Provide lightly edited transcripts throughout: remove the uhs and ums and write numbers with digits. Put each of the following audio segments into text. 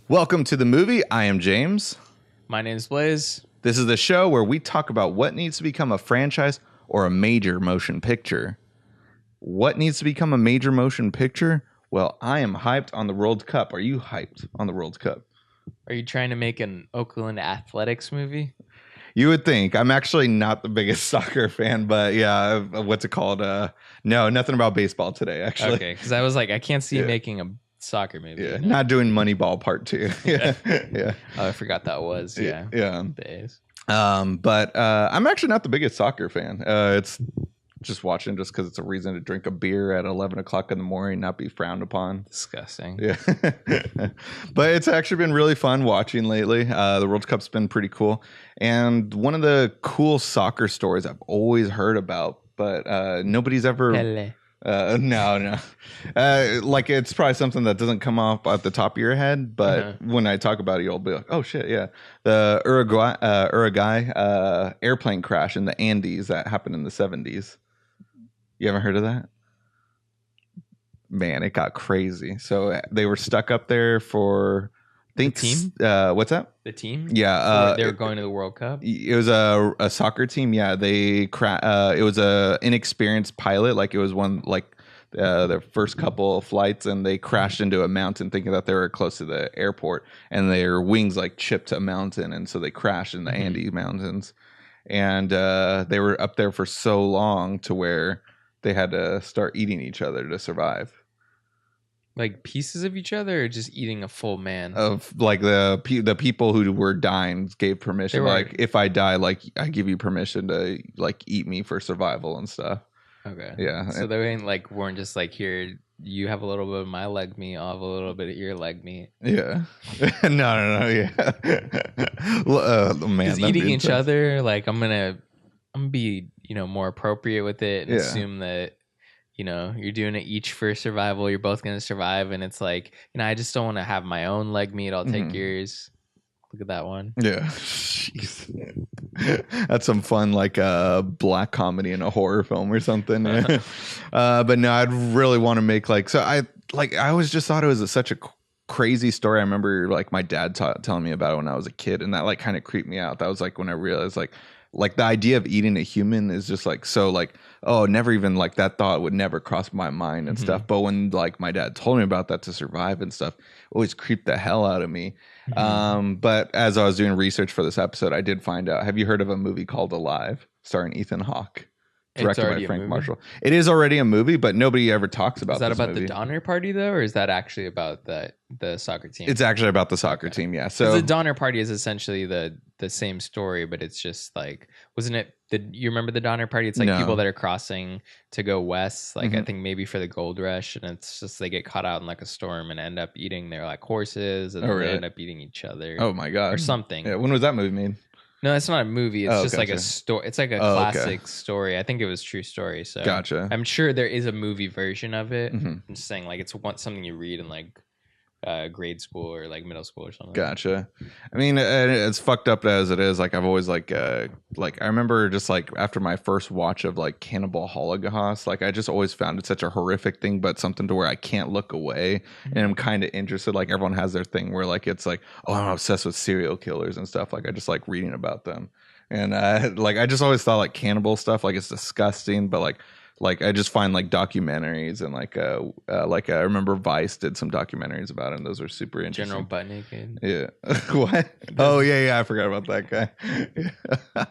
Welcome to the movie. I am James. My name is Blaise. This is the show where we talk about what needs to become a franchise or a major motion picture. What needs to become a major motion picture? Well, I am hyped on the World Cup. Are you hyped on the World Cup? Are you trying to make an Oakland Athletics movie? You would think. I'm actually not the biggest soccer fan, but yeah, what's it called? No, nothing about baseball today, actually. Okay, because I was like, I can't see you making a soccer movie. Yeah, you know? not doing Moneyball Part 2. Yeah. Yeah. Oh, I forgot that was. Yeah. Days. But I'm actually not the biggest soccer fan. It's just watching just because it's a reason to drink a beer at 11 o'clock in the morning, not be frowned upon. Disgusting. Yeah. But it's actually been really fun watching lately. The World Cup's been pretty cool. And one of the cool soccer stories I've always heard about, but nobody's ever... Pele. No. Like it's probably something that doesn't come off at the top of your head, but when I talk about it, you'll be like, "Oh shit, yeah!" The Uruguay airplane crash in the Andes that happened in the 70s. You haven't heard of that? Man, it got crazy. So they were stuck up there for, I think, the team. What's that? The team. Yeah, they were going to the World Cup. It was a soccer team. Yeah, it was a inexperienced pilot. Like it was one their first couple of flights, and they crashed into a mountain, thinking that they were close to the airport, and their wings like chipped a mountain, and so they crashed in the Andes Mountains, and they were up there for so long to where they had to start eating each other to survive. Like pieces of each other, or just eating a full man? Of like the people who were dying gave permission. Like if I die, like I give you permission to like eat me for survival and stuff. Okay. Yeah. So they weren't just like, here, you have a little bit of my leg meat, I'll have a little bit of your leg meat. Yeah. No. Yeah. Man, just eating each other. Like I'm gonna be more appropriate with it and assume that. You're doing it each for survival. You're both going to survive. And it's like, I just don't want to have my own leg meat. I'll take yours. Look at that one. Yeah. Jeez. That's some fun, like black comedy in a horror film or something. But no, I'd really want to make I always just thought it was such a crazy story. I remember like my dad telling me about it when I was a kid. And that like kind of creeped me out. That was like when I realized like the idea of eating a human is just like so like, oh, never even like that thought would never cross my mind and stuff. But when like my dad told me about that to survive and stuff, it always creeped the hell out of me. But as I was doing research for this episode, I did find out, have you heard of a movie called Alive starring Ethan Hawke? Directed by Frank Marshall. It is already a movie, but nobody ever talks about. Is that about the Donner Party though, or is that actually about the soccer team? It's actually about the soccer team. Yeah. So the Donner Party is essentially the same story, but it's just like, wasn't it? You remember the Donner Party? It's like people that are crossing to go west, like I think maybe for the gold rush, and it's just they get caught out in like a storm and end up eating their like horses, and they end up eating each other. Oh my god, or something. Yeah. When was that movie made? No, it's not a movie. It's just like a story. It's like a classic story. I think it was a true story. So gotcha. I'm sure there is a movie version of it. I'm just saying, like, it's something you read in like grade school or like middle school or something. Gotcha. I mean, it's fucked up as it is. Like I've always like I remember just like after my first watch of like Cannibal Holocaust, like I just always found it such a horrific thing, but something to where I can't look away, and I'm kind of interested. Like everyone has their thing where like it's like, oh, I'm obsessed with serial killers and stuff. Like I just like reading about them, and like I just always thought like cannibal stuff like it's disgusting, but like I just find like documentaries and like I remember Vice did some documentaries about it, and those are super interesting. General Butt Naked. Yeah. What? Oh yeah, I forgot about that guy. Yeah.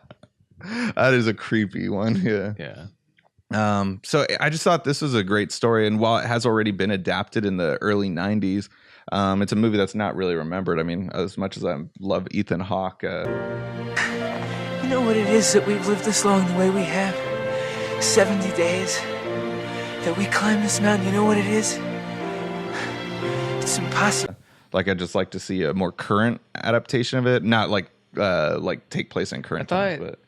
That is a creepy one. Yeah. Yeah. So I just thought this was a great story, and while it has already been adapted in the early 90s, it's a movie that's not really remembered. I mean, as much as I love Ethan Hawke. You know what it is that we've lived this long the way we have? 70 days that we climb this mountain. You know what it is? It's impossible. Like I'd just like to see a more current adaptation of it, not like take place in current times. But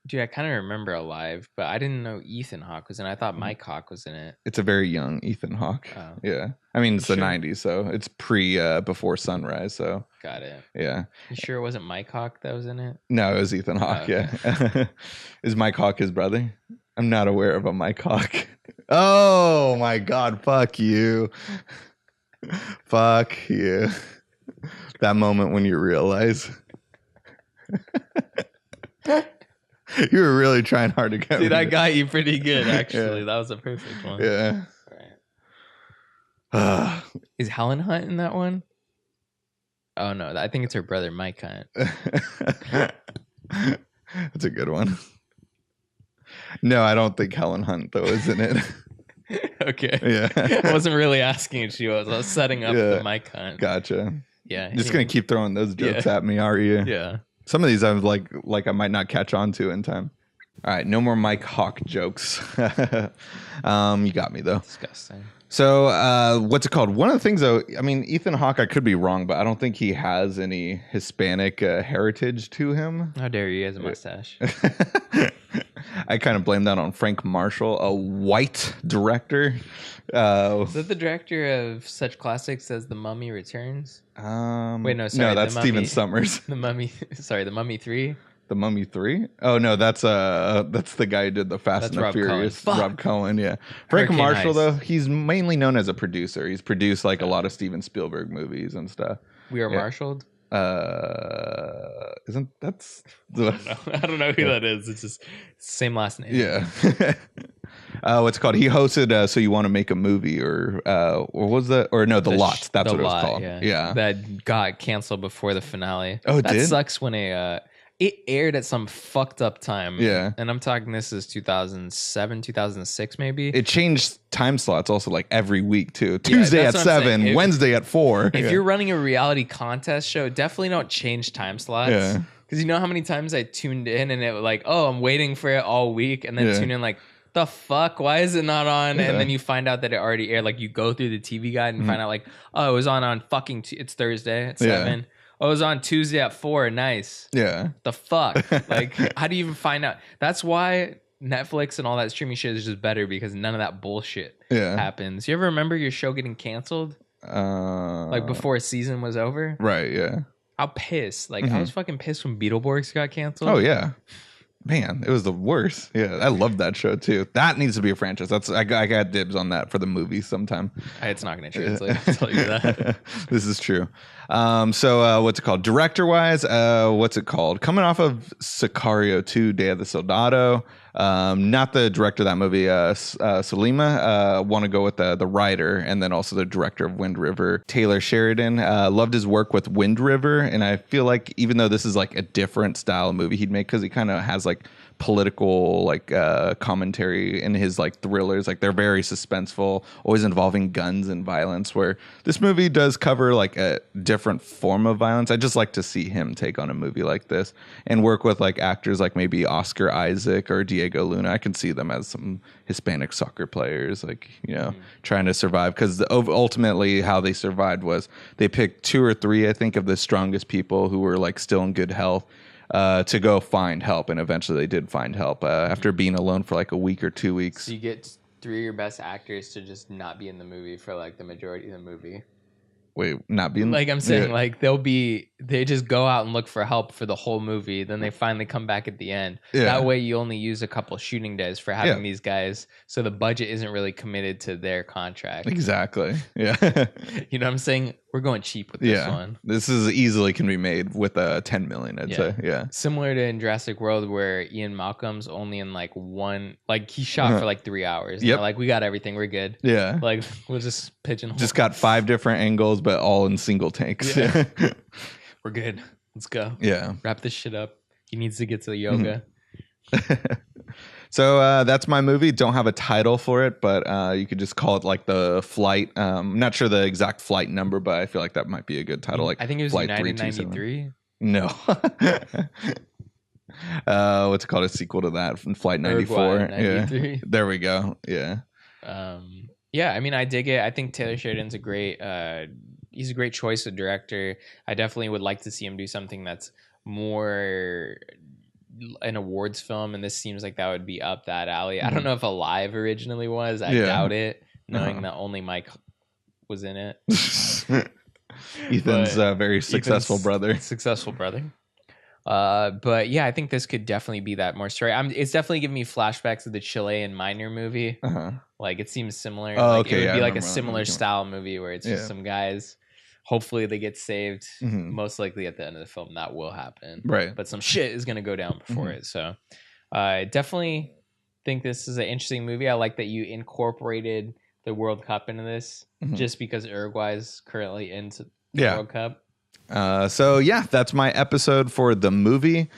dude, I kind of remember Alive, but I didn't know Ethan Hawke was in it. I thought Mike Hawke was in it. It's a very young Ethan Hawke. Oh. Yeah, I mean it's the 90s, so it's before Sunrise. So got it. Yeah. You sure it wasn't Mike Hawke that was in it? No, it was Ethan Hawke. Oh, okay. Yeah. Is Mike Hawke his brother? I'm not aware of a Mike Hawke. Oh my god, fuck you. Fuck you. That moment when you realize. You were really trying hard to get Dude, me. I got you pretty good, actually. That was a perfect one. Yeah. Right. Is Helen Hunt in that one? Oh, no. I think it's her brother, Mike Hunt. That's a good one. No, I don't think Helen Hunt, though, is in it. Okay. Yeah. I wasn't really asking if she was. I was setting up the Mike Hunt. Gotcha. Yeah. Just going to keep throwing those jokes at me, are you? Yeah. Some of these I'm like I might not catch on to in time. All right, no more Mike Hawk jokes. You got me, though. Disgusting. So what's it called? One of the things, though, I mean, Ethan Hawke, I could be wrong, but I don't think he has any Hispanic heritage to him. How dare you? He has a mustache. I kind of blame that on Frank Marshall, a white director. Is that the director of such classics as The Mummy Returns? Wait, no, sorry. No, that's Steven Sommers. The Mummy, sorry, The Mummy 3? The Mummy 3? Oh, no, that's the guy who did the Fast and the Furious. Rob Cohen, yeah. Frank Marshall, though, he's mainly known as a producer. He's produced like a lot of Steven Spielberg movies and stuff. We Are Marshalled? Isn't that's I don't know who that is. It's just same last name. Yeah. What's it called? He hosted So You Want to Make a Movie, or was that, or no, The Lot. That's what it was called. Yeah. That got canceled before the finale. Oh, it that did? sucks when it aired at some fucked up time. Yeah. And I'm talking, this is 2007, 2006 maybe. It changed time slots also like every week too. Tuesday at 7, Wednesday at 4. If you're running a reality contest show, definitely don't change time slots. Yeah. Because you know how many times I tuned in and it was like, oh, I'm waiting for it all week. And then tune in like, the fuck? Why is it not on? Yeah. And then you find out that it already aired. Like you go through the TV guide and find out like, oh, it was on fucking, it's Thursday at 7. Oh, it was on Tuesday at 4. Nice. Yeah. The fuck? Like, how do you even find out? That's why Netflix and all that streaming shit is just better, because none of that bullshit happens. You ever remember your show getting canceled? Like before a season was over? Right, yeah. I'm pissed. Like, I was fucking pissed when Beetleborgs got canceled. Oh, yeah. Man, it was the worst. Yeah, I love that show too. That needs to be a franchise. I got dibs on that for the movie sometime. It's not going to translate. I'll tell you that. This is true. So what's it called? Director wise, what's it called? Coming off of Sicario 2, Day of the Soldado. Not the director of that movie, Salima. Want to go with the writer and then also the director of Wind River, Taylor Sheridan. Loved his work with Wind River, and I feel like even though this is like a different style of movie he'd make, because he kind of has like political like commentary in his like thrillers, like they're very suspenseful, always involving guns and violence, where this movie does cover like a different form of violence. I just like to see him take on a movie like this and work with like actors like maybe Oscar Isaac or Diego Luna. I can see them as some Hispanic soccer players, like, you know, trying to survive, because ultimately how they survived was they picked 2 or 3, I think, of the strongest people who were like still in good health to go find help, and eventually they did find help after being alone for like a week or 2 weeks. So you get 3 of your best actors to just not be in the movie for like the majority of the movie. Wait, not being like I'm saying, like they just go out and look for help for the whole movie, then they finally come back at the end. That way you only use a couple shooting days for having these guys, so the budget isn't really committed to their contract. Exactly. Yeah. You know what I'm saying? We're going cheap with this one. This is easily can be made with 10 million, I'd say. Yeah. Similar to in Jurassic World, where Ian Malcolm's only in like one, like he shot for like 3 hours. Yep. Like, we got everything, we're good. Yeah. Like, we'll just pigeonhole. Just got 5 different angles, but all in single takes. Yeah. We're good. Let's go. Yeah. Wrap this shit up. He needs to get to the yoga. So that's my movie. Don't have a title for it, but you could just call it like The Flight. I'm not sure the exact flight number, but I feel like that might be a good title. Like, I think it was Flight United 93. No. What's it called? A sequel to that, Flight 94. 93. Yeah. There we go. Yeah. Yeah, I mean, I dig it. I think Taylor Sheridan's he's a great choice of director. I definitely would like to see him do something that's more an awards film, and this seems like that would be up that alley. I don't know if Alive originally was. I doubt it, knowing that only Mike was in it. Ethan's very successful brother. But yeah, I think this could definitely be that more story. It's definitely giving me flashbacks of the Chilean Miner movie. Like, it seems similar. Oh, like, okay. It would be like a similar style movie where it's just some guys hopefully they get saved. Most likely at the end of the film that will happen. Right. But some shit is going to go down before it. So I definitely think this is an interesting movie. I like that you incorporated the World Cup into this just because Uruguay is currently into the World Cup. So yeah, that's my episode for the movie.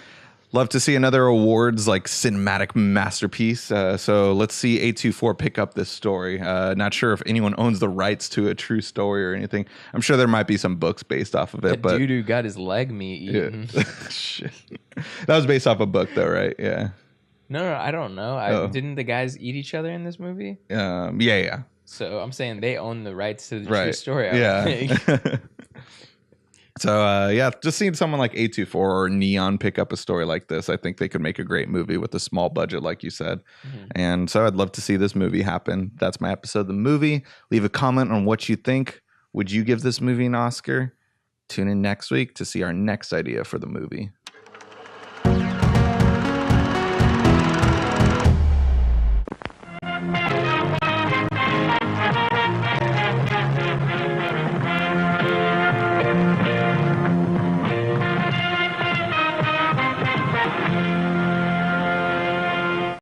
Love to see another awards like cinematic masterpiece. So let's see A24 pick up this story. Not sure if anyone owns the rights to a true story or anything. I'm sure there might be some books based off of it. That but dude who got his leg meat eaten. Yeah. Shit. That was based off a book though, right? Yeah. No, I don't know. Didn't the guys eat each other in this movie? Yeah. So I'm saying they own the rights to the true story. So just seeing someone like A24 or Neon pick up a story like this, I think they could make a great movie with a small budget, like you said. And so I'd love to see this movie happen. That's my episode of the movie. Leave a comment on what you think. Would you give this movie an Oscar? Tune in next week to see our next idea for the movie.